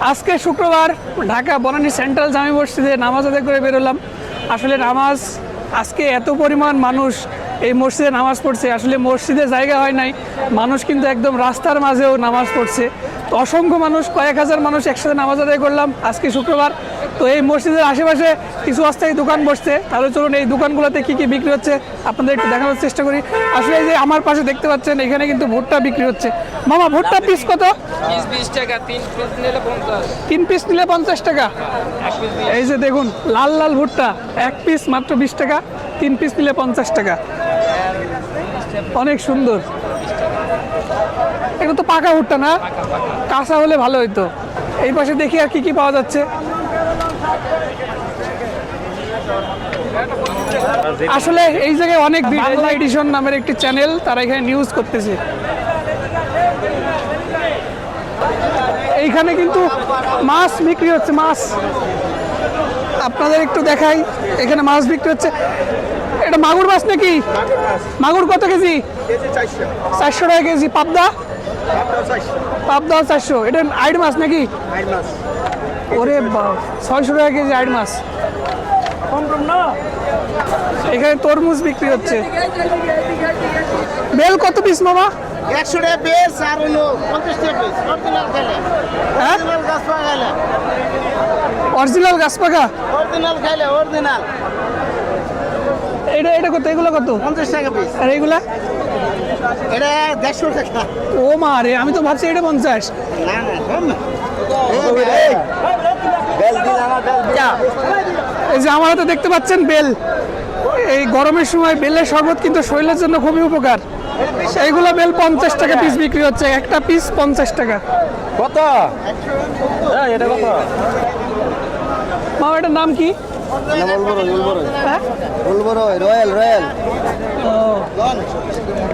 আজকে শুক্রবার ঢাকা বনানী সেন্ট্রাল জামে মসজিদে নামাজ আদায় করে বেরোলাম। আসলে নামাজ আজকে এত পরিমাণ মানুষ এই মসজিদে নামাজ পড়ছে, আসলে মসজিদে জায়গা হয় নাই, মানুষ কিন্তু একদম রাস্তার মাঝেও নামাজ পড়ছে। তো অসংখ্য মানুষ, কয়েক হাজার মানুষ একসাথে নামাজ আদায় করলাম আজকে শুক্রবার। তো এই মসজিদের আশেপাশে কিছু অস্থায়ী দোকান বসছে, তাহলে চলুন এই দোকানগুলোতে কী কী বিক্রি হচ্ছে আপনাদের একটু দেখানোর চেষ্টা করি। আসলে এই যে আমার পাশে দেখতে পাচ্ছেন এখানে কিন্তু ভুট্টা বিক্রি হচ্ছে। মামা ভুট্টা পিস কত? 20 টাকা, 3 পিস নিলে 50। 3 পিস নিলে 50 টাকা। এই যে দেখুন লাল লাল ভুট্টা, 1 পিস মাত্র 20 টাকা, 3 পিস নিলে 50 টাকা। অনেক সুন্দর। এটা তো পাকা ভুট্টা না, কাঁচা হলে ভালো হইতো। এই পাশে দেখি আর কি কি পাওয়া যাচ্ছে। আসলে এই জায়গায় অনেক বাংলা এডিশন নামের একটি চ্যানেল, তারা এখানে নিউজ করতেছে। এইখানে কিন্তু মাছ বিক্রি হচ্ছে, মাছ আপনাদের একটু দেখাই। এখানে মাছ বিক্রি হচ্ছে। এটা মাগুর মাছ নাকি? মাগুর কত কেজি? 400 টাকা কেজি। পাবদা? পাবদাও 400। এটা আইড মাছ নাকি? ওরে বাবা, 600 টাকা কেজি আইড মাছ। এখানে তরমুজ বিক্রি হচ্ছে। বেল কত পিস মামা? 100 টাকা বেশ আর হলো 50 টাকা পিস। অরিজিনাল খাইলে, হ্যাঁ অরিজিনাল গাছ পাকা খাইলে, অরিজিনাল গাছ পাকা। অরিজিনাল খাইলে, অরিজিনাল এটা কত? এগুলো কত? 50 টাকা পিস। আর এইগুলা? এটা 150 টাকা। ও মা রে, আমি তো ভাবছি এটা 50। না না কম না। এই যে আমার হাতে দেখতে পাচ্ছেন বেল। এই গরমের সময় বেলের শরবত কিন্তু শরীরের জন্য খুবই উপকার। এইগুলো বেল 50 টাকা পিস বিক্রি হচ্ছে, একটা পিস 50 টাকা। কত? এটা কত? মামা এটার নাম কি? হ্যাঁ? রয়্যাল রয়্যাল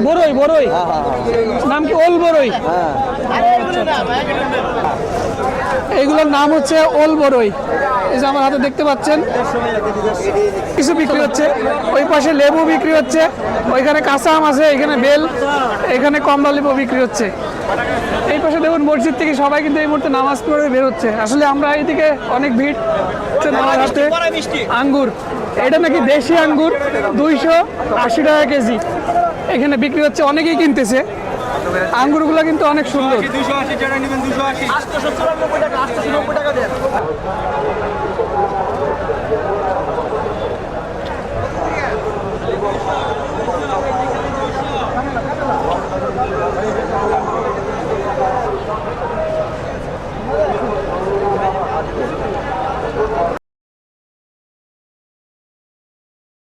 বড়ই, বড়ই নাম কি? ওল বড়ই। এইগুলোর নাম হচ্ছে ওল বড়ই। এই যে আমার হাতে দেখতে পাচ্ছেন কিছু বিক্রি হচ্ছে। ওই পাশে লেবু বিক্রি হচ্ছে, ওইখানে কাঁচা আম আছে, এখানে বেল, এখানে কমলা লেবু বিক্রি হচ্ছে। এই পাশে দেখুন মসজিদ থেকে সবাই কিন্তু এই মুহূর্তে নামাজ পড়ে বের হচ্ছে। আসলে আমরা এইদিকে অনেক ভিড় হচ্ছে। আমার হাতে আঙ্গুর, এটা নাকি দেশি আঙ্গুর, 280 টাকা কেজি এখানে বিক্রি হচ্ছে। অনেকেই কিনতেছে। আঙ্গুরগুলো কিন্তু অনেক সুন্দর। 280 টাকা নেবেন, 280 890 টাকা, 890 টাকা দেন।